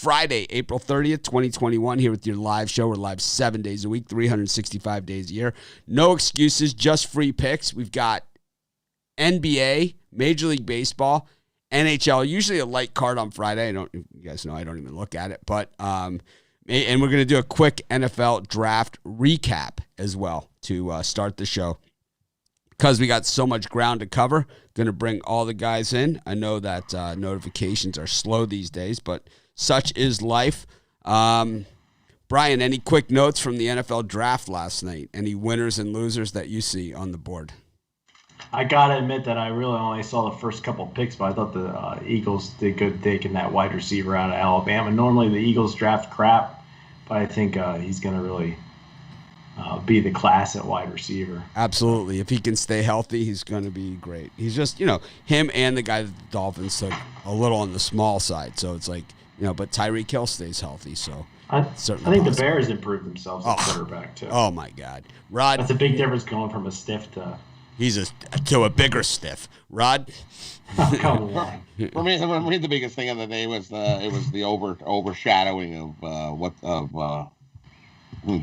Friday, April 30th, 2021, here with your live show. We're live 7 days a week, 365 days a year. No excuses, just free picks. We've got NBA, Major League Baseball, NHL, usually a light card on Friday. You guys know I don't even look at it. But and we're going to do a quick NFL draft recap as well to start the show. Because we got so much ground to cover, going to bring all the guys in. I know that notifications are slow these days, but such is life. Brian, any quick notes from the NFL draft last night? Any winners and losers that you see on the board? I got to admit that I really only saw the first couple picks, but I thought the Eagles did good taking that wide receiver out of Alabama. Normally the Eagles draft crap, but I think he's going to really be the class at wide receiver. Absolutely. If he can stay healthy, he's going to be great. He's just, him and the guy that the Dolphins took a little on the small side. So it's like, but Tyreek Hill stays healthy. So I think the Bears improved themselves at quarterback too. Oh my God. Rod. That's a big difference going from a stiff to... to a bigger stiff. Rod? Come on. For me, the biggest thing of the day was the overshadowing of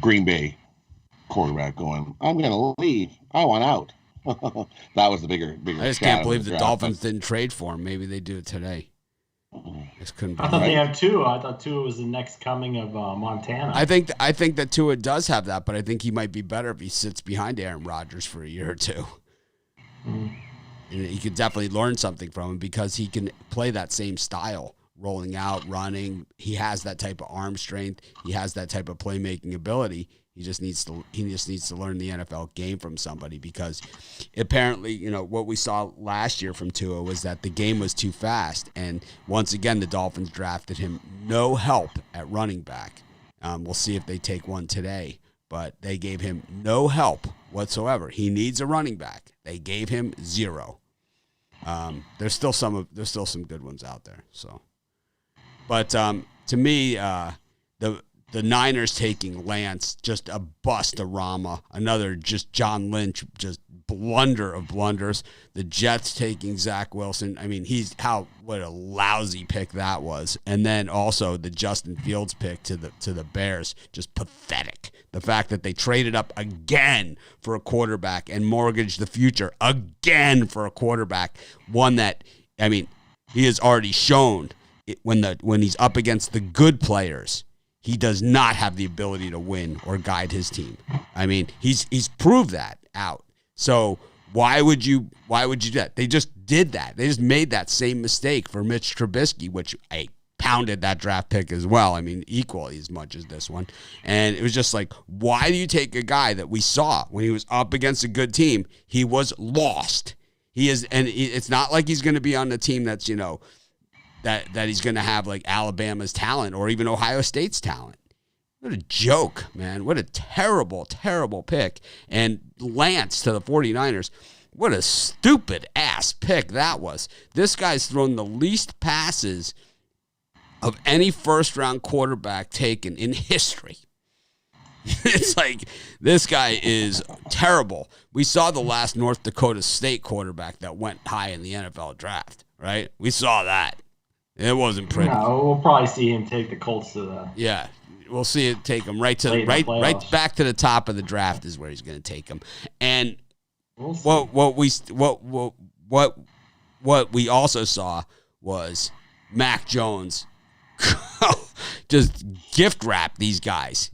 Green Bay quarterback going, I'm going to leave. I want out. That was the bigger. I just can't believe the Dolphins didn't trade for him. Maybe they do it today. Couldn't I thought they have Tua. I thought Tua was the next coming of Montana. I think that Tua does have that, but I think he might be better if he sits behind Aaron Rodgers for a year or two. And he could definitely learn something from him because he can play that same style, rolling out, running. He has that type of arm strength. He has that type of playmaking ability. He just needs to learn the NFL game from somebody because apparently, what we saw last year from Tua was that the game was too fast. And once again, the Dolphins drafted him no help at running back. We'll see if they take one today, but they gave him no help whatsoever. He needs a running back. They gave him zero. There's still some good ones out there. So, but to me, the Niners taking Lance, just a bust-a-rama. Another just John Lynch, just blunder of blunders. The Jets taking Zach Wilson. I mean, what a lousy pick that was. And then also the Justin Fields pick to the Bears, just pathetic. The fact that they traded up again for a quarterback and mortgaged the future again for a quarterback. One that, he has already shown when he's up against the good players, he does not have the ability to win or guide his team. He's proved that out. So why would you do that? They just did that. They just made that same mistake for Mitch Trubisky, which I pounded that draft pick as well. Equally as much as this one. And it was just like, why do you take a guy that we saw when he was up against a good team? He was lost. He is, and it's not like he's going to be on the team that's, that he's going to have like Alabama's talent or even Ohio State's talent. What a joke, man. What a terrible, terrible pick. And Lance to the 49ers, what a stupid-ass pick that was. This guy's thrown the least passes of any first-round quarterback taken in history. It's like, this guy is terrible. We saw the last North Dakota State quarterback that went high in the NFL draft, right? We saw that. It wasn't pretty. No, we'll probably see him take the Colts to the. Yeah, we'll see it take him right back to the top of the draft is where he's going to take him. And what we also saw was Mac Jones just gift wrap these guys.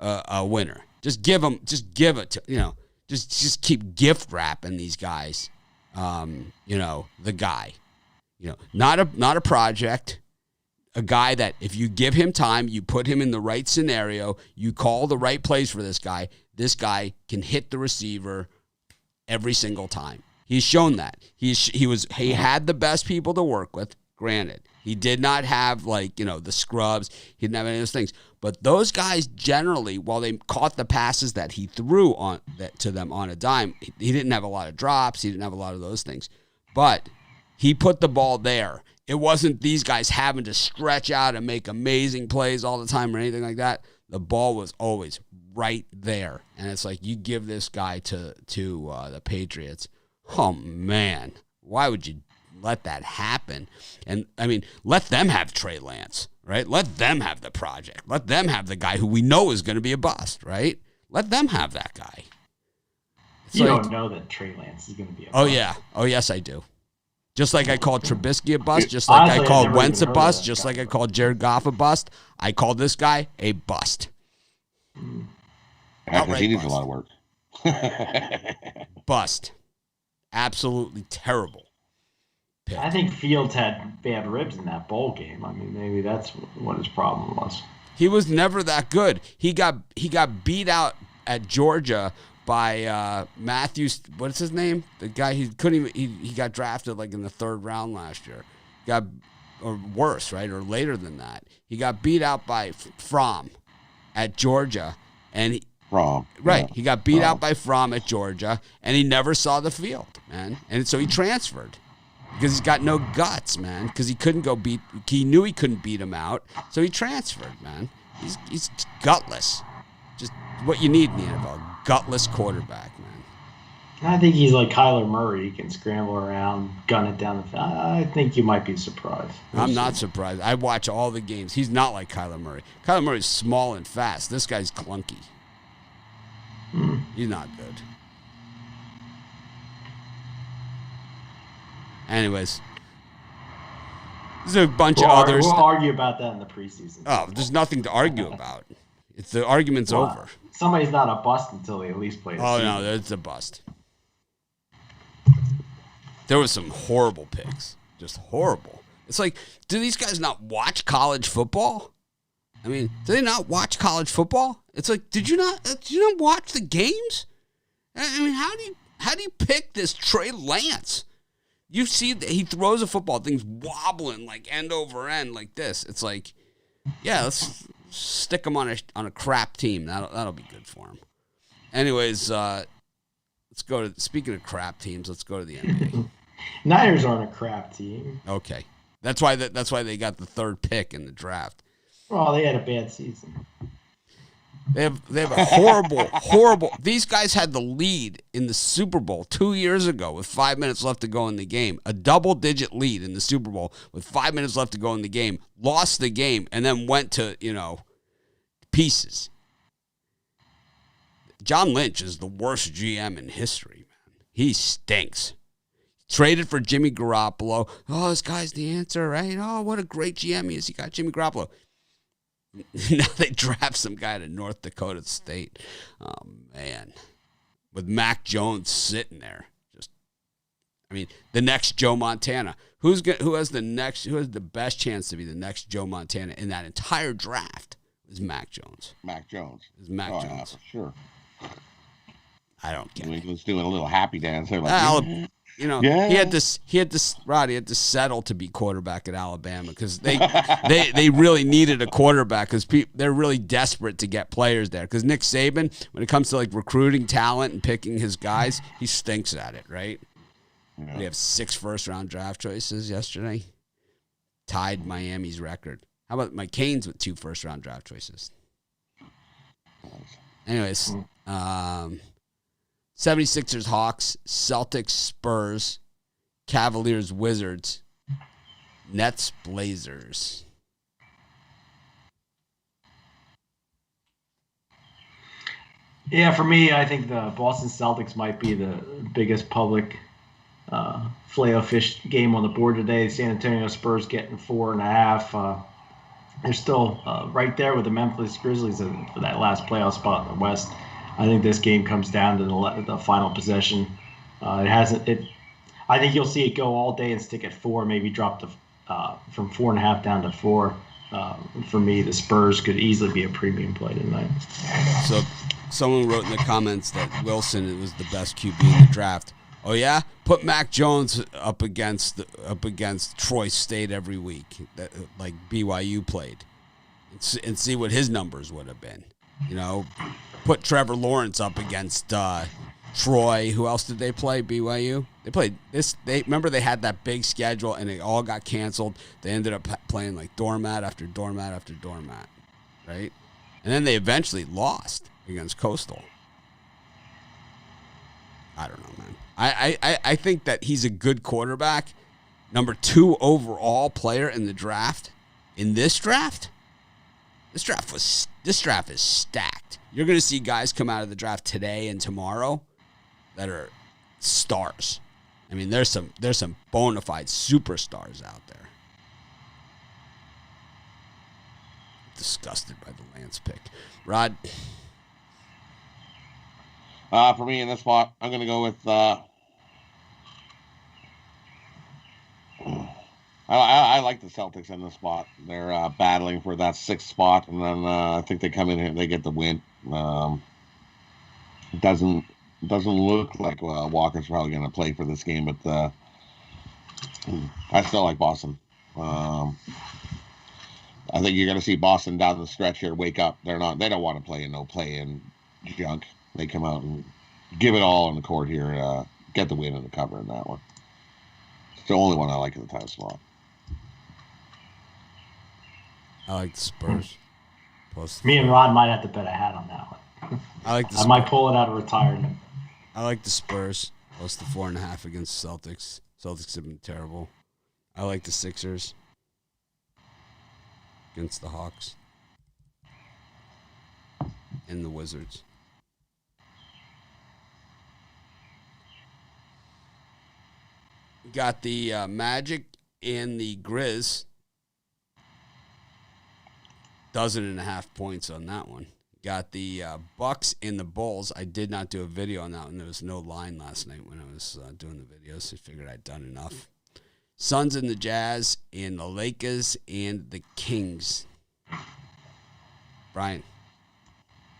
A winner. Just give it to just keep gift wrapping these guys. The guy. Not a project, a guy that if you give him time, you put him in the right scenario, you call the right plays for this guy can hit the receiver every single time. He's shown that. He had the best people to work with, granted. He did not have the scrubs. He didn't have any of those things. But those guys generally, while they caught the passes that he threw to them on a dime, he didn't have a lot of drops. He didn't have a lot of those things. But he put the ball there. It wasn't these guys having to stretch out and make amazing plays all the time or anything like that. The ball was always right there. And it's like, you give this guy to the Patriots. Oh, man. Why would you let that happen? And, let them have Trey Lance. right? Let them have the project. Let them have the guy who we know is going to be a bust, right? Let them have that guy. You don't know that Trey Lance is going to be a bust. Oh, yeah. Oh, yes, I do. Just like I called Trubisky a bust, just like Honestly, I I've called never Wentz a even heard of bust, that just guy. like I called Jared Goff a bust, I called this guy a bust. Because he needs a bust. lot of work. Bust. Absolutely terrible pick. I think Fields had bad ribs in that bowl game. I mean, maybe that's what his problem was. He was never that good. He got beat out at Georgia by Matthews. What's his name? The guy he couldn't even. He got drafted like in the 3rd round last year. Or worse, right? Or later than that. He got beat out by Fromm at Georgia, and Wrong. right. Yeah. He got beat out by Fromm at Georgia, and he never saw the field, man. And so he transferred because he's got no guts, man. Because he couldn't go beat. He knew he couldn't beat him out, so he transferred, man. He's gutless. Just what you need in the NFL. Gutless quarterback, man. I think he's like Kyler Murray. He can scramble around, gun it down the field. I think you might be surprised. I'm not surprised. I watch all the games. He's not like Kyler Murray. Kyler Murray's small and fast. This guy's clunky. He's not good. Anyways, there's a bunch of others. We'll argue about that in the preseason. Oh, there's nothing to argue about. It's the argument's over. Somebody's not a bust until they at least play. Oh no, it's a bust. There was some horrible picks, just horrible. It's like, do these guys not watch college football? I mean, do they not watch college football? It's like, did you not watch the games? I mean, how do you pick this Trey Lance? You see that he throws a football, things wobbling like end over end like this. It's like, yeah, let's stick him on a crap team. That'll be good for him. Anyways, let's go to, speaking of crap teams, let's go to the NBA. Niners aren't a crap team. Okay, that's why they got the 3rd pick in the draft. Well, they had a bad season. They have a horrible. These guys had the lead in the Super Bowl 2 years ago with 5 minutes left to go in the game. A double-digit lead in the Super Bowl with 5 minutes left to go in the game. Lost the game and then went to pieces. John Lynch is the worst GM in history, man. He stinks. Traded for Jimmy Garoppolo. Oh, this guy's the answer, right? Oh, what a great GM he is. He got Jimmy Garoppolo. Now they draft some guy to North Dakota State. Oh, man. With Mac Jones sitting there. The next Joe Montana. Who has the best chance to be the next Joe Montana in that entire draft? Is Mac Jones. Mac Jones. Is Mac Jones. Yeah, for sure. I don't get it. He was doing a little happy dance there. Like, he had to settle to be quarterback at Alabama because they really needed a quarterback because they're really desperate to get players there. Because Nick Saban, when it comes to like recruiting talent and picking his guys, he stinks at it, right? Yeah. They have 6 first-round draft choices yesterday. Tied Miami's record. How about my Canes with 2 first-round draft choices? Anyways, 76ers, Hawks, Celtics, Spurs, Cavaliers, Wizards, Nets, Blazers. Yeah, for me, I think the Boston Celtics might be the biggest public filet-o-fish game on the board today. San Antonio Spurs getting 4.5. They're still right there with the Memphis Grizzlies for that last playoff spot in the West. I think this game comes down to the final possession. I think you'll see it go all day and stick at 4, maybe drop from 4.5 down to 4. For me, the Spurs could easily be a premium play tonight. So someone wrote in the comments that Wilson was the best QB in the draft. Oh yeah, put Mac Jones up against Troy State every week, like BYU played, and see what his numbers would have been. Put Trevor Lawrence up against Troy. Who else did they play? BYU. They played this. Remember they had that big schedule and it all got canceled. They ended up playing like doormat after doormat after doormat, right? And then they eventually lost against Coastal. I don't know, man. I think that he's a good quarterback. Number 2 overall player in the draft In this draft is stacked. You're going to see guys come out of the draft today and tomorrow that are stars. I mean, there's some bona fide superstars out there. Disgusted by the Lance pick. Rod? For me in this spot, I'm going to go with I like the Celtics in this spot. They're battling for that 6th spot, and then I think they come in here and they get the win. Doesn't look like Walker's probably going to play for this game, but I still like Boston. I think you're going to see Boston down the stretch here wake up. They don't want to play in no play-in junk. They come out and give it all on the court here, get the win and the cover in that one. It's the only one I like in the time slot. I like the Spurs. Me and Ron might have to bet a hat on that one. I might pull it out of retirement. I like the Spurs plus the 4.5 against the Celtics. Celtics have been terrible. I like the Sixers against the Hawks and the Wizards. Got the Magic and the Grizz. 12.5 points on that one. Got the Bucks and the Bulls. I did not do a video on that one. There was no line last night when I was doing the videos. I figured I'd done enough. Suns and the Jazz and the Lakers and the Kings. Brian.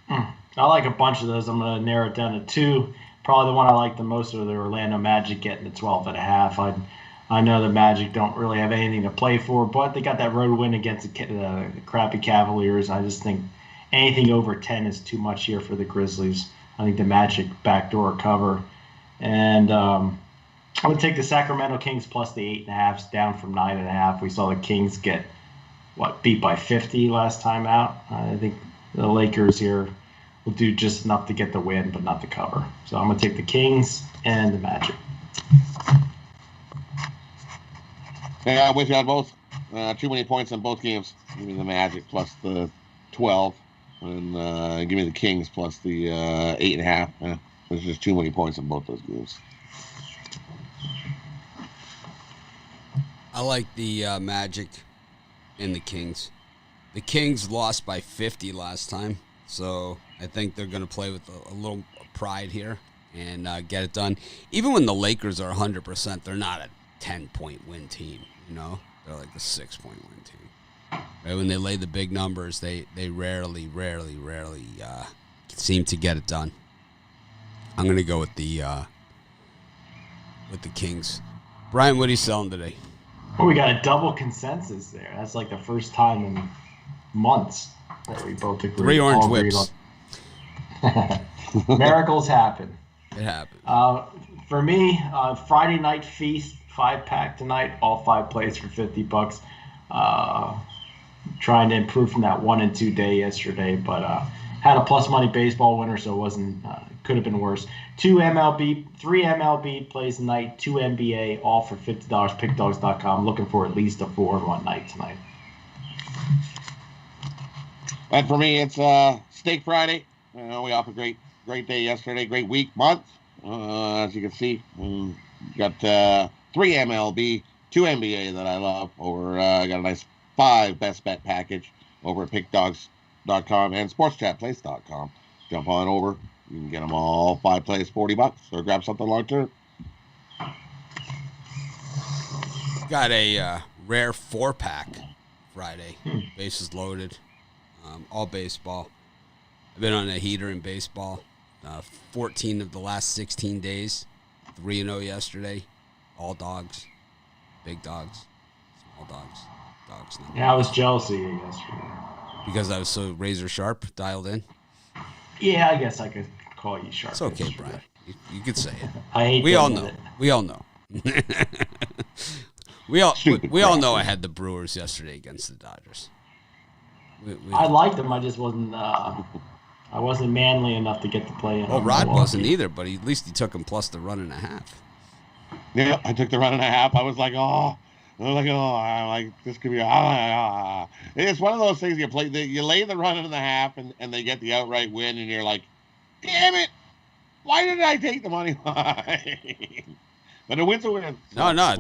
I like a bunch of those. I'm going to narrow it down to 2. Probably the one I like the most are the Orlando Magic getting the 12.5. I know the Magic don't really have anything to play for, but they got that road win against the crappy Cavaliers. I just think anything over 10 is too much here for the Grizzlies. I think the Magic backdoor cover. And I would take the Sacramento Kings plus the 8.5 down from 9.5. We saw the Kings get, beat by 50 last time out. I think the Lakers here will do just enough to get the win, but not the cover. So I'm going to take the Kings and the Magic. Yeah, I'm with you on both. Too many points in both games. Give me the Magic plus the 12, and give me the Kings plus the 8.5. There's just too many points in both those games. I like the Magic and the Kings. The Kings lost by 50 last time, so I think they're going to play with a little pride here and get it done. Even when the Lakers are 100%, they're not a 10-point win team, you know? They're like the 6-point win team. Right? When they lay the big numbers, they rarely seem to get it done. I'm going to go with the Kings. Brian, what are you selling today? Well, we got a double consensus there. That's like the first time in months that we both agree. 3 orange whips. Miracles happen. It happened. For me, Friday Night Feast, 5-pack tonight, all 5 plays for $50. Trying to improve from that 1 and 2 day yesterday, but had a plus money baseball winner, so it wasn't. Could have been worse. 3 MLB plays tonight, 2 NBA, all for $50. Pickdogs.com. Looking for at least a 4 in one night tonight. And for me, it's Steak Friday. We off a great day yesterday, great week, month. As you can see, got 3 MLB, 2 NBA that I love. I got a nice 5 best bet package over at pickdogs.com and sportschatplace.com. Jump on over. You can get them all 5 plays, $40, or grab something long term. Got a rare 4-pack Friday. Bases loaded. All baseball. I've been on a heater in baseball. 14 of the last 16 days. 3-0 yesterday. All dogs. Big dogs. Small dogs. Dogs. Yeah, I was jealous of you yesterday. Because I was so razor sharp, dialed in? Yeah, I guess I could call you sharp. It's okay, Brian. You could say it. I hate We all know. We all know. we all know I had the Brewers yesterday against the Dodgers. I liked them. I just wasn't. I wasn't manly enough to get to play. Well, Rod wasn't either, but at least he took him plus the 1.5. Yeah, I took the 1.5. I was like, oh, I'm like, oh, I'm like this could be. It's one of those things you play. You lay the run and a half, and they get the outright win, and you're like, damn it, why did I take the money line? But a win's a win. So no,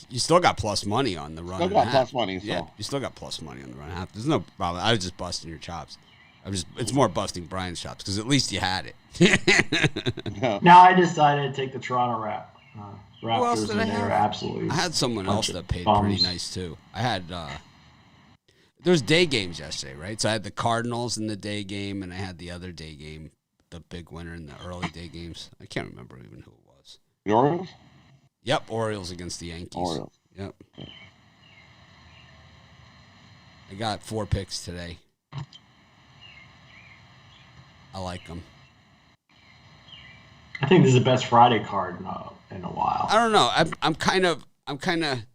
you still got plus money on the run. Still got plus money. So. Yeah, you still got plus money on the run and a half. There's no problem. I was just busting your chops. It's more busting Brian's chops because at least you had it. Now I decided to take the Toronto Raptors, and they're absolutely. I had someone else that paid pretty nice too. I had there's day games yesterday, right? So I had the Cardinals in the day game, and I had the other day game, the big winner in the early day games. I can't remember even who it was. The Orioles? Yep, Orioles against the Yankees. Orioles. Yep. I got 4 picks today. I like them. I think this is the best Friday card in a while. I don't know. I'm kind of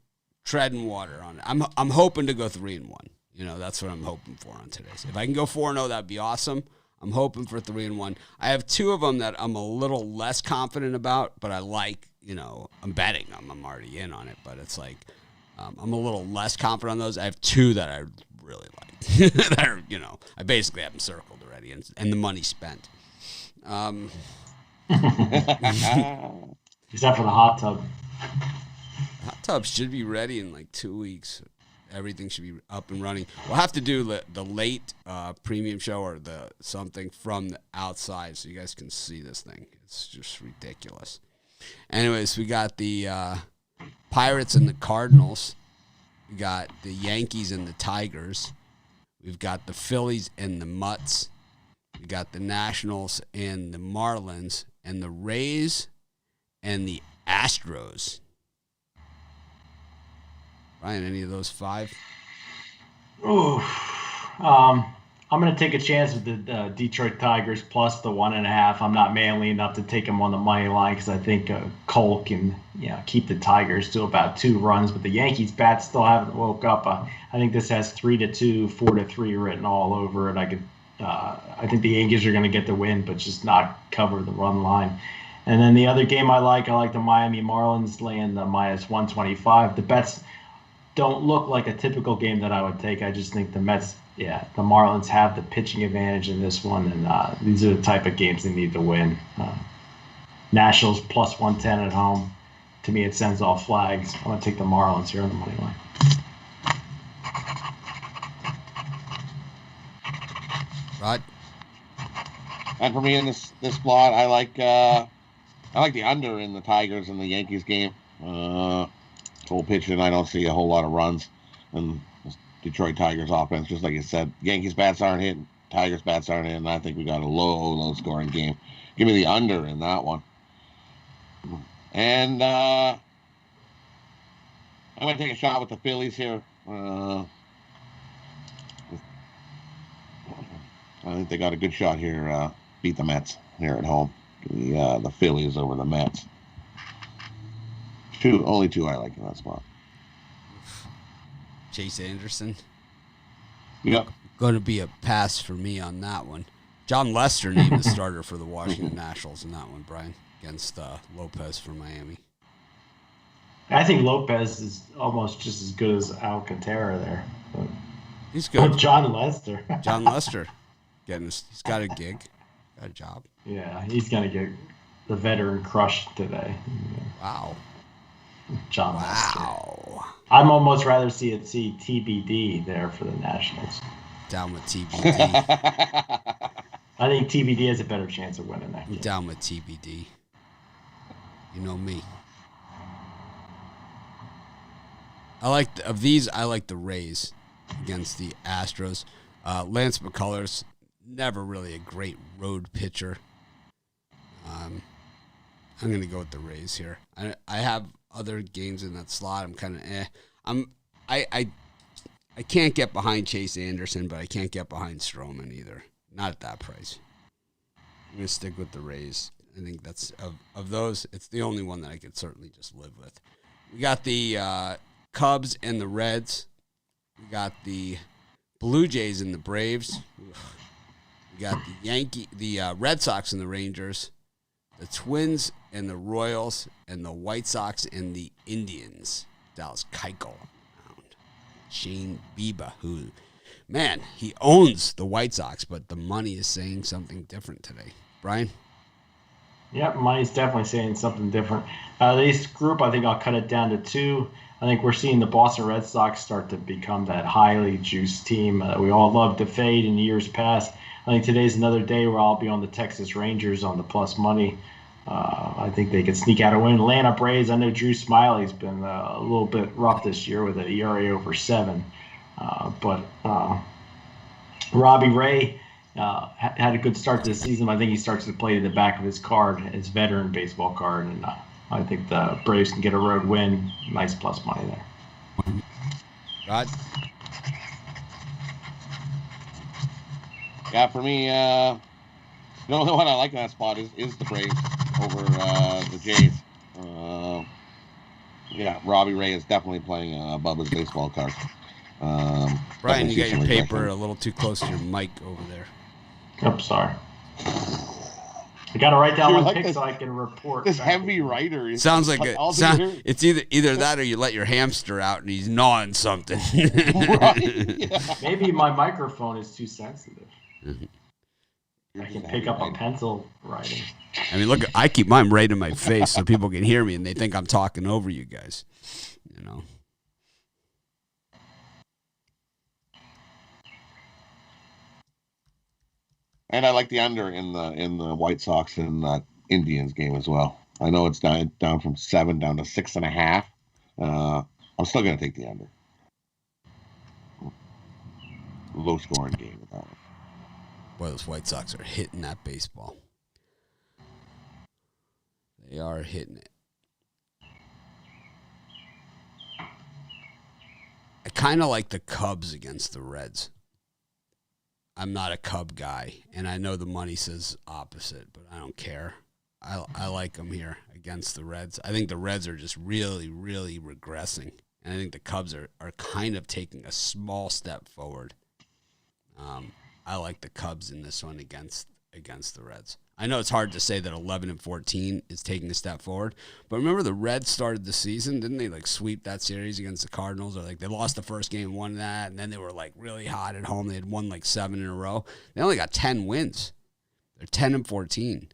treading water on it. I'm hoping to go 3-1. You know, that's what I'm hoping for on today's. If I can go 4-0, that'd be awesome. I'm hoping for 3-1. I have 2 of them that I'm a little less confident about, but I like. You know, I'm betting them. I'm already in on it, but it's like I'm a little less confident on those. I have 2 that I really like. That are, you know, I basically have them circled already, and the money spent. Except for the hot tub. Hot tub should be ready in like 2 weeks. Everything should be up and running. We'll have to do the late premium show or the something from the outside so you guys can see this thing. It's just ridiculous. Anyways, we got the Pirates and the Cardinals. We got the Yankees and the Tigers. We've got the Phillies and the Mutts. We got the Nationals and the Marlins, and the Rays and the Astros. Ryan, any of those 5? I'm going to take a chance with the Detroit Tigers plus the 1.5. I'm not manly enough to take them on the money line because I think Cole can keep the Tigers to about 2 runs. But the Yankees bats still haven't woke up. I think this has 3-2, 4-3 written all over it. I think the Yankees are going to get the win, but just not cover the run line. And then the other game I like the Miami Marlins laying the minus 125. The bets don't look like a typical game that I would take. I just think the Marlins have the pitching advantage in this one, and these are the type of games they need to win. Nationals plus 110 at home. To me, it sends all flags. I'm going to take the Marlins here on the money line. Rod? And for me in this plot, I like the under in the Tigers and the Yankees game. Full pitching, I don't see a whole lot of runs. And Detroit Tigers offense, just like you said, Yankees bats aren't hitting, Tigers bats aren't hitting. I think we got a low scoring game. Give me the under in that one. And I'm going to take a shot with the Phillies here. I think they got a good shot here. Beat the Mets here at home. The Phillies over the Mets. Only two I like in that spot. Chase Anderson. Yep. Going to be a pass for me on that one. John Lester named the starter for the Washington Nationals in that one, Brian, against Lopez for Miami. I think Lopez is almost just as good as Alcantara there. But he's good. John Lester. John Lester. He's got a gig. Got a job. Yeah, he's going to get the veteran crushed today. Wow. John Lester. Wow. I'm almost rather see TBD there for the Nationals. Down with TBD. I think TBD has a better chance of winning that game. Down with TBD. You know me. I like the Rays against the Astros. Lance McCullers, never really a great road pitcher. I'm going to go with the Rays here. I have other games in that slot. I'm kind of I can't get behind Chase Anderson, but I can't get behind Stroman either. Not at that price. I'm going to stick with the Rays. I think that's of those, it's the only one that I could certainly just live with. We got the Cubs and the Reds. We got the Blue Jays and the Braves. We got the Red Sox and the Rangers. The Twins and the Royals, and the White Sox and the Indians. Dallas Keuchel. Shane Bieber, who, man, he owns the White Sox, but the money is saying something different today. Brian? Yep, money's definitely saying something different. This group, I think I'll cut it down to 2. I think we're seeing the Boston Red Sox start to become that highly juiced team that we all loved to fade in years past. I think today's another day where I'll be on the Texas Rangers on the plus money. I think they could sneak out a win. Atlanta Braves, I know Drew Smiley's been a little bit rough this year with an ERA over 7. But Robbie Ray had a good start to the season. I think he starts to play to the back of his card, his veteran baseball card. And I think the Braves can get a road win. Nice plus money there. Rod? Yeah, for me, the only one I like in that spot is the Braves over the Jays. Yeah, Robbie Ray is definitely playing above his baseball card. Brian, you got your paper a little too close to your mic over there. I'm sorry. I got to write down my pick so I can report. This heavy writer is sounds like it's either that or you let your hamster out and he's gnawing something. Right? Yeah. Maybe my microphone is too sensitive. Mm-hmm. I can pick up a pencil writing. I mean, look, I keep mine right in my face so people can hear me and they think I'm talking over you guys. You know. And I like the under in the White Sox and Indians game as well. I know it's down from 7 down to 6.5. I'm still going to take the under. Low scoring game with that one. Boy, those White Sox are hitting that baseball. They are hitting it. I kind of like the Cubs against the Reds. I'm not a Cub guy, and I know the money says opposite, but I don't care. I like them here against the Reds. I think the Reds are just really, really regressing, and I think the Cubs are kind of taking a small step forward. I like the Cubs in this one against the Reds. I know it's hard to say that 11-14 is taking a step forward, but remember the Reds started the season, didn't they sweep that series against the Cardinals? Or they lost the first game, won that, and then they were really hot at home. They had won 7 in a row. They only got 10 wins. They're 10-14.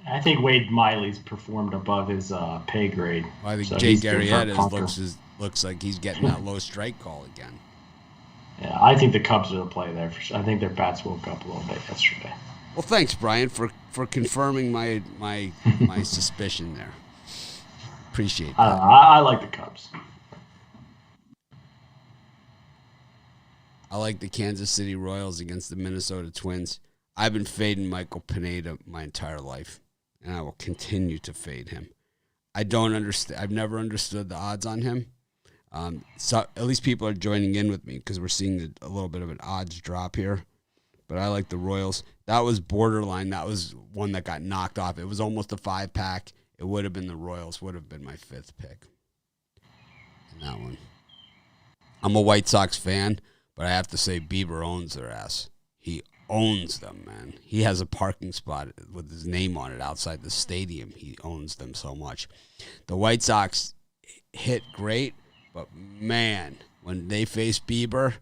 I think Wade Miley's performed above his pay grade. Well, I think so Jake Arrieta looks like he's getting that low strike call again. Yeah, I think the Cubs are the play there for sure. I think their bats woke up a little bit yesterday. Well, thanks, Brian, for confirming my suspicion there. Appreciate that. I like the Cubs. I like the Kansas City Royals against the Minnesota Twins. I've been fading Michael Pineda my entire life, and I will continue to fade him. I don't understand. I've never understood the odds on him. So at least people are joining in with me because we're seeing a little bit of an odds drop here. But I like the Royals. That was borderline. That was one that got knocked off. It was almost a 5-pack. It would have been the Royals. Would have been my 5th pick in that one. I'm a White Sox fan, but I have to say Bieber owns their ass. He owns them, man. He has a parking spot with his name on it outside the stadium. He owns them so much. The White Sox hit great, but, man, when they face Bieber,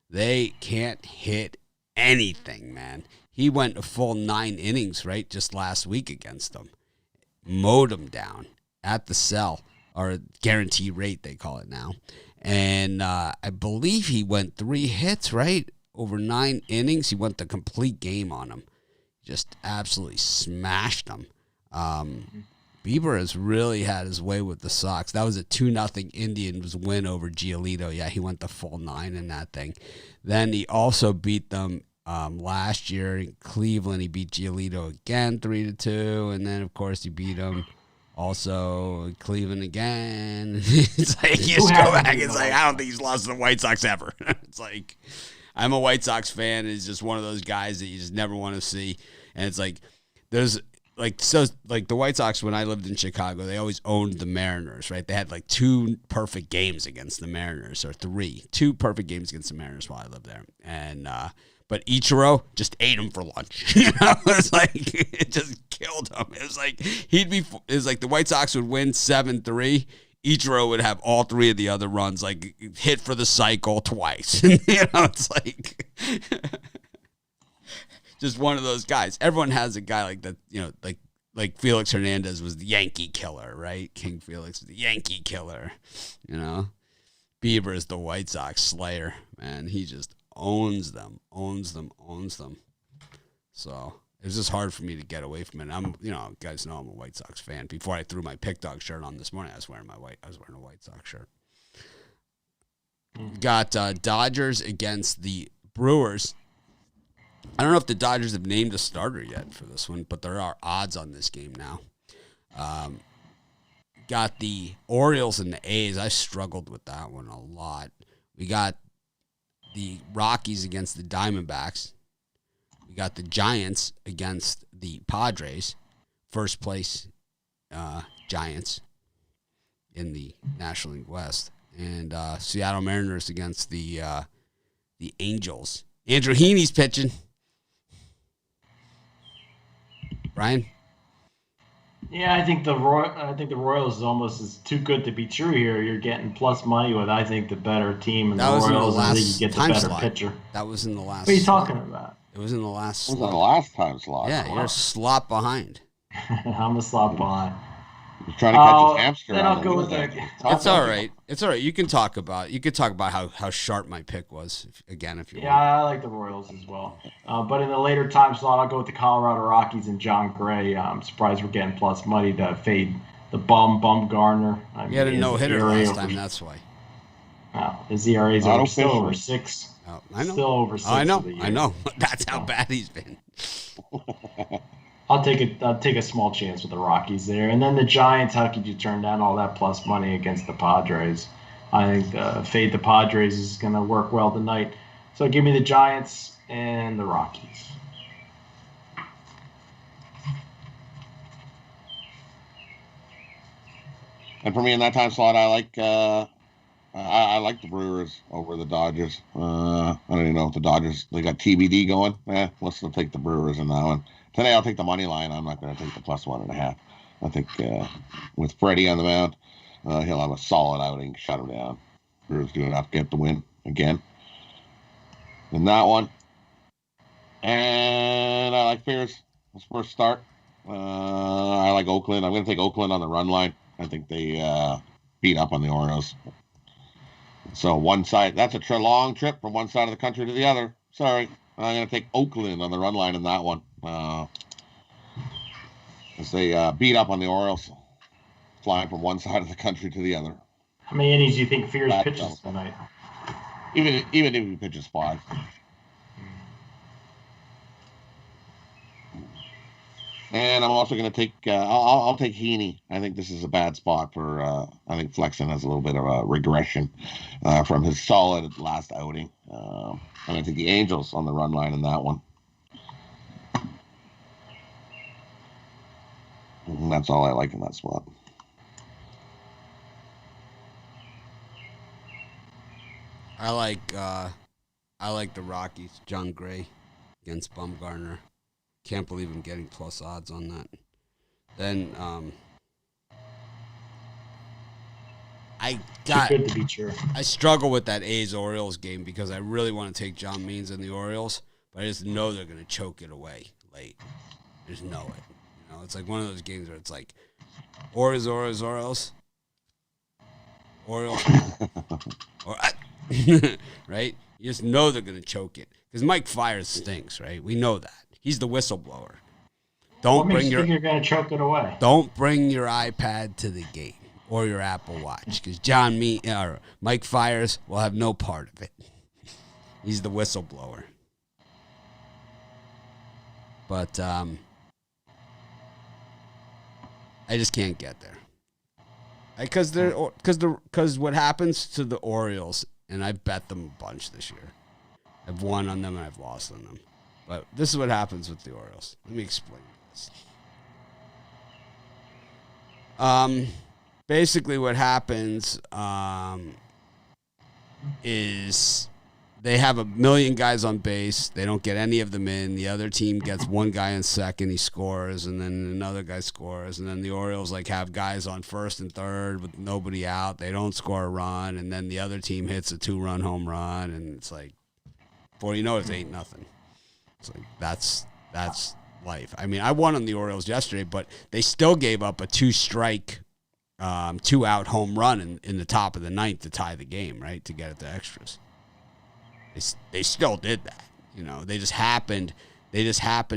they can't hit anything, man. He went a full 9 innings, right, just last week against them. Mowed them down at the cell, or guarantee rate, they call it now. And I believe he went 3 hits, right, over 9 innings. He went the complete game on them. Just absolutely smashed them. Bieber has really had his way with the Sox. That was a 2-0 Indians win over Giolito. Yeah, he went the full 9 in that thing. Then he also beat them last year in Cleveland. He beat Giolito again 3-2. And then, of course, he beat him also in Cleveland again. It's like, you just go back. It's like, I don't think he's lost to the White Sox ever. It's like, I'm a White Sox fan. He's just one of those guys that you just never want to see. And it's like, there's... the White Sox, when I lived in Chicago, they always owned the Mariners, right? They had 2 perfect games against the Mariners, or 2 perfect games against the Mariners while I lived there. And, but Ichiro just ate him for lunch. It's it just killed him. It was like the White Sox would win 7-3. Ichiro would have all three of the other runs like hit for the cycle twice. It's like just one of those guys. Everyone has a guy like that, like Felix Hernandez was the Yankee killer, right? King Felix was the Yankee killer, Bieber is the White Sox slayer, man. He just owns them. So it was just hard for me to get away from it. I'm, guys know I'm a White Sox fan. Before I threw my Pick Dog shirt on this morning, I was wearing a White Sox shirt. Got Dodgers against the Brewers. I don't know if the Dodgers have named a starter yet for this one, but there are odds on this game now. Got the Orioles and the A's. I struggled with that one a lot. We got the Rockies against the Diamondbacks. We got the Giants against the Padres. First place Giants in the National League West. And Seattle Mariners against the Angels. Andrew Heaney's pitching. Brian? Yeah, I think the Royals is almost is too good to be true here. You're getting plus money with, I think, the better team, and the Royals, I think you get the better pitcher. That was in the last. What are you talking about? It was in the last. It was in the last time slot. Yeah, you're a slot behind. I'm a slot behind. He's trying to catch his hamster. Then I'll go with that. It's all right. It's all right. You can talk about how sharp my pick was if you want. Yeah, I like the Royals as well. But in the later time slot, I'll go with the Colorado Rockies and John Gray. I'm surprised we're getting plus money to fade the Bumgarner. He had a no-hitter last time, that's why. His ERA is still over 6. Oh, I know. Still over 6. I know. That's how bad he's been. I'll take a small chance with the Rockies there. And then the Giants, how could you turn down all that plus money against the Padres? I think fade the Padres is going to work well tonight. So give me the Giants and the Rockies. And for me in that time slot, I like the Brewers over the Dodgers. I don't even know if the Dodgers, they got TBD going. Let's still take the Brewers in that one. Today I'll take the money line. I'm not going to take the plus 1.5. I think with Freddie on the mound, he'll have a solid outing, shut him down. Brewers do enough to get the win again in that one. And I like Bears. His first start. I like Oakland. I'm going to take Oakland on the run line. I think they beat up on the Orioles. So one side, that's a long trip from one side of the country to the other. Sorry. I'm going to take Oakland on the run line in that one. As they beat up on the Orioles, flying from one side of the country to the other. How many innings do you think Fears pitches tonight? Even if he pitches 5. And I'm also going to take. I'll take Heaney. I think this is a bad spot for. I think Flexen has a little bit of a regression from his solid last outing. I'm going to take the Angels on the run line in that one. And that's all I like in that spot. I like the Rockies. John Gray against Bumgarner. Can't believe I'm getting plus odds on that. Then good to be true. I struggle with that A's-Orioles game because I really want to take John Means and the Orioles, but I just know they're going to choke it away late. I just know it. It's like one of those games where it's like Orioles. Right? You just know they're going to choke it because Mike Fiers stinks, right? We know that. He's the whistleblower. What makes you think you're going to choke it away? Don't bring your iPad to the game or your Apple Watch because Mike Fiers will have no part of it. He's the whistleblower. But I just can't get there. Because what happens to the Orioles, and I've bet them a bunch this year. I've won on them and I've lost on them. But this is what happens with the Orioles. Let me explain this. Basically what happens is they have a million guys on base. They don't get any of them in. The other team gets one guy in second. He scores, and then another guy scores. And then the Orioles have guys on first and third with nobody out. They don't score a run, and then the other team hits a 2-run home run, and it's like, before you know it, 8-0. It's like that's life. I mean, I won on the Orioles yesterday, but they still gave up a 2-strike, 2-out home run in the top of the ninth to tie the game, right, to get it to extras. They still did that, They just happened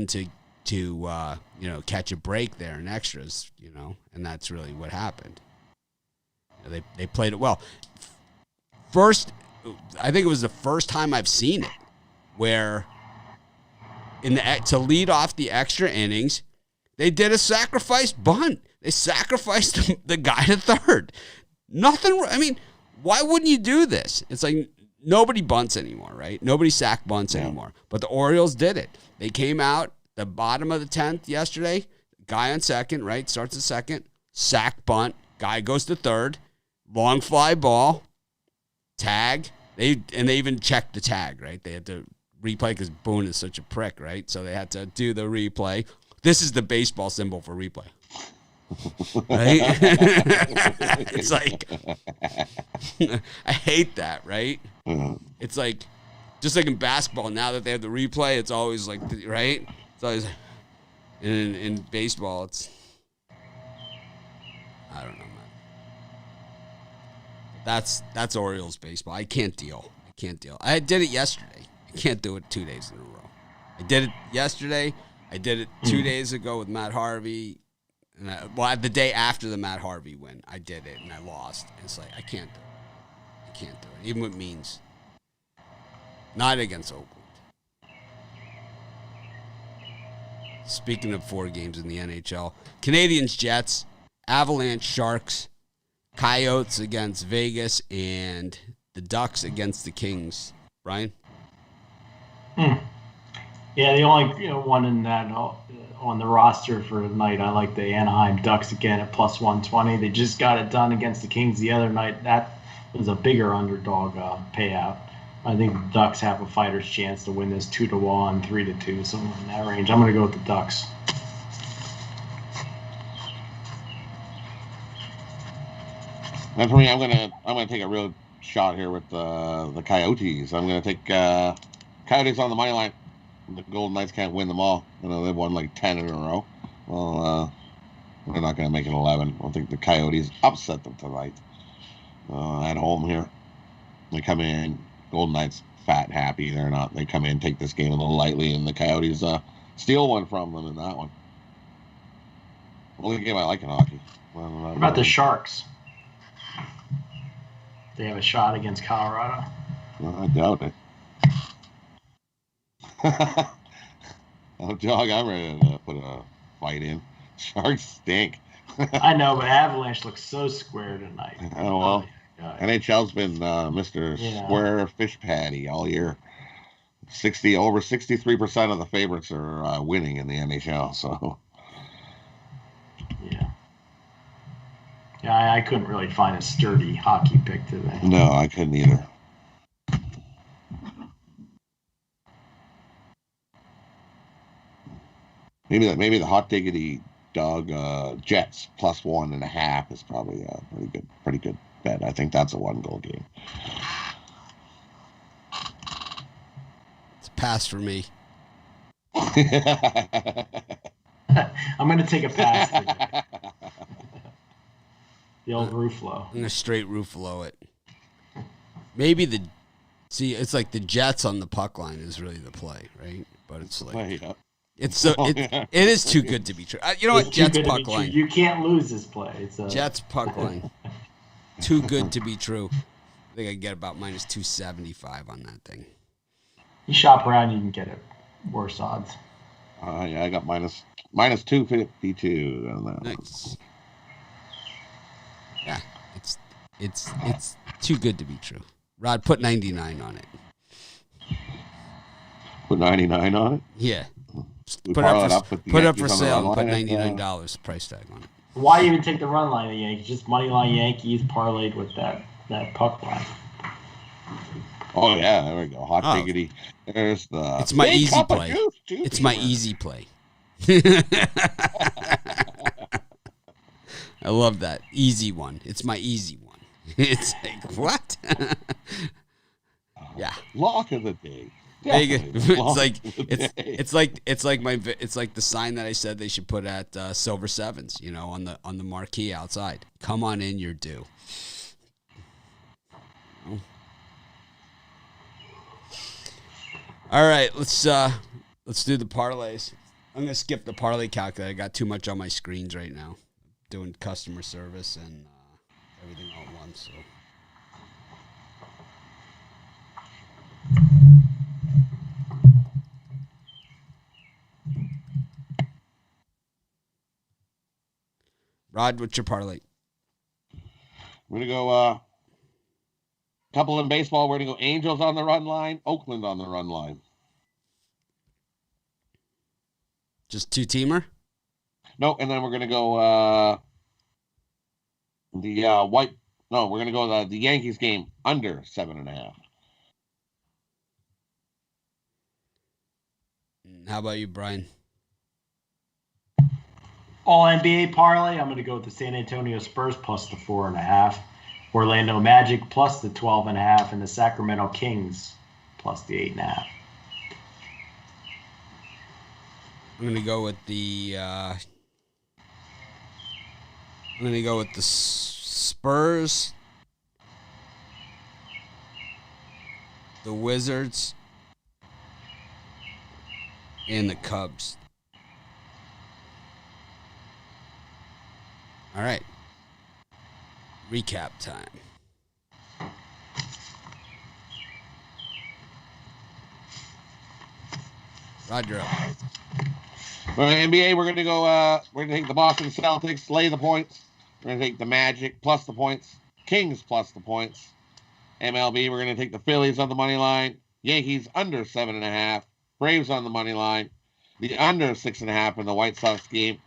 to catch a break there in extras, and that's really what happened. They played it well. First, I think it was the first time I've seen it where to lead off the extra innings, they did a sacrifice bunt. They sacrificed the guy to third. Nothing. I mean, why wouldn't you do this? It's like. Nobody bunts anymore, right? Nobody sack bunts anymore. But the Orioles did it. They came out the bottom of the 10th yesterday. Guy on second, right? Starts at second. Sack bunt. Guy goes to third. Long fly ball. Tag. They even checked the tag, right? They had to replay because Boone is such a prick, right? So they had to do the replay. This is the baseball symbol for replay. Right? It's like I hate that, right? It's like just like in basketball now that they have the replay, it's always like, right? It's always in baseball, it's I don't know, man. That's Orioles baseball. I can't deal. I did it yesterday. I can't do it 2 days in a row. I did it yesterday. I did it 2 days ago with Matt Harvey. And the day after the Matt Harvey win, I did it and I lost. It's like I can't do it. Even with means. Not against Oakland. Speaking of 4 games in the NHL, Canadiens, Jets, Avalanche, Sharks, Coyotes against Vegas, and the Ducks against the Kings. Brian? Yeah, the only one in that on the roster for tonight, I like the Anaheim Ducks again at plus 120. They just got it done against the Kings the other night. That was a bigger underdog payout. I think the Ducks have a fighter's chance to win this 2-1, 3-2, something in that range. I'm going to go with the Ducks. And for me, I'm gonna take a real shot here with the Coyotes. I'm gonna take Coyotes on the money line. The Golden Knights can't win them all. They've won like 10 in a row. Well, they're not going to make it 11. I don't think the Coyotes upset them tonight at home here. They come in, Golden Knights fat, happy. They're not. They come in, take this game a little lightly, and the Coyotes steal one from them in that one. Only game I like in hockey. What about the Sharks? They have a shot against Colorado. I doubt it. Oh, Dog, I'm ready to put a fight in. Sharks stink. I know, but Avalanche looks so square tonight. Oh, well. NHL's been Mr. Square Fish Patty all year. Over 63% of the favorites are winning in the NHL. So, yeah, I couldn't really find a sturdy hockey pick today. No, I couldn't either. Maybe the hot diggity dog Jets plus 1.5 is probably a pretty good bet. I think that's a 1-goal game. It's a pass for me. I'm going to take a pass. The old Ruffalo. I'm going to straight Ruffalo it. Maybe it's like the Jets on the puck line is really the play, right? But it's like it is too good to be true. You know what? Jets puck line. You can't lose this play. It's Jets puck line. Too good to be true. I think I can get about minus 275 on that thing. You shop around, you can get it worse odds. Yeah, I got minus 252 on that. Nice. Yeah, it's too good to be true. Rod, put 99 on it. Put 99 on it? Yeah. Put up for sale and put $99 price tag on it. Why even take the run line of the Yankees? Just money line Yankees parlayed with that puck line. Oh yeah, there we go. Hot Oh. diggity. There's the. It's my big easy cup of play. juice, It's my juicy. easy play. I love that. Easy one. It's my easy one. It's like, what? Yeah. Lock of the day. Vegas. Definitely the lock of the day. It's like the sign that I said they should put at Silver Sevens, you know, on the marquee outside. Come on in, you're due. All right, let's do the parlays. I'm gonna skip the parlay calculator. I got too much on my screens right now, doing customer service and everything all at once. So. Rod, what's your parlay? We're gonna go couple in baseball. We're gonna go Angels on the run line, Oakland on the run line. Just two-teamer? No, and then we're gonna go we're gonna go the Yankees game under 7.5. How about you, Brian? All NBA parlay. I'm going to go with the San Antonio Spurs plus the 4.5, Orlando Magic plus the 12.5, and the Sacramento Kings plus the 8.5. I'm gonna go with the Spurs, the Wizards, and the Cubs. All right. Recap time. Roger up. For NBA, we're gonna take the Boston Celtics, lay the points. We're gonna take the Magic plus the points, Kings plus the points. MLB, we're gonna take the Phillies on the money line, Yankees under 7.5, Braves on the money line, the under 6.5 in the White Sox game,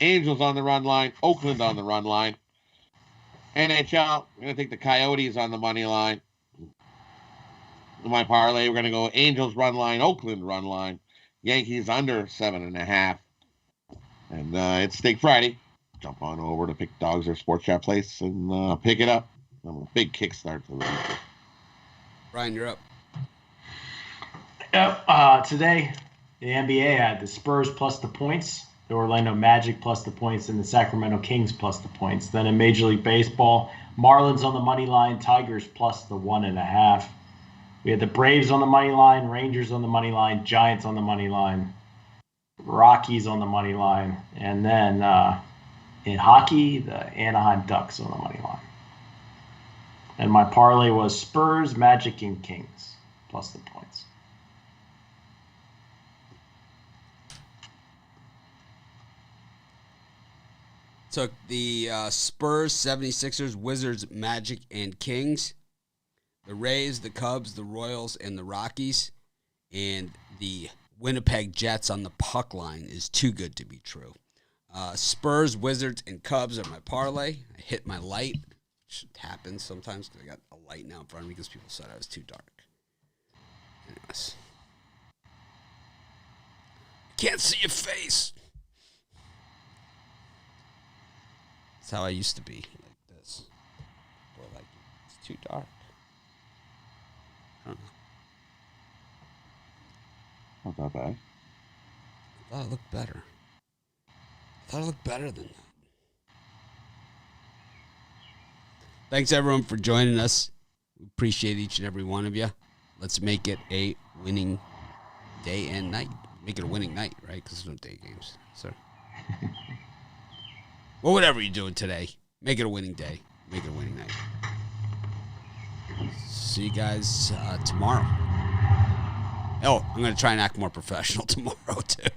Angels on the run line, Oakland on the run line. NHL, we're gonna take the Coyotes on the money line. In my parlay, we're gonna go Angels run line, Oakland run line, Yankees under 7.5. And it's Steak Friday. Jump on over to Pick Dogs or Sports Chat Place and pick it up. I'm a big kickstart to the week. Brian, you're up. Yep. Today, the NBA had the Spurs plus the points, the Orlando Magic plus the points, and the Sacramento Kings plus the points. Then in Major League Baseball, Marlins on the money line, Tigers plus the 1.5. We had the Braves on the money line, Rangers on the money line, Giants on the money line, Rockies on the money line, and then in hockey, the Anaheim Ducks on the money line. And my parlay was Spurs, Magic, and Kings plus the points. Took the Spurs, 76ers, Wizards, Magic, and Kings. The Rays, the Cubs, the Royals, and the Rockies. And the Winnipeg Jets on the puck line is too good to be true. Spurs, Wizards, and Cubs are my parlay. I hit my light, which happens sometimes because I got a light now in front of me because people said I was too dark. Anyways. Can't see your face. That's how I used to be, like this. Or like, it's too dark. I don't know. Not that bad. I thought I looked better. I thought I looked better than that. Thanks, everyone, for joining us. We appreciate each and every one of you. Let's make it a winning day and night. Make it a winning night, right? Because there's no day games. So, well, whatever you're doing today, make it a winning day. Make it a winning night. See you guys tomorrow. Oh, I'm going to try and act more professional tomorrow, too.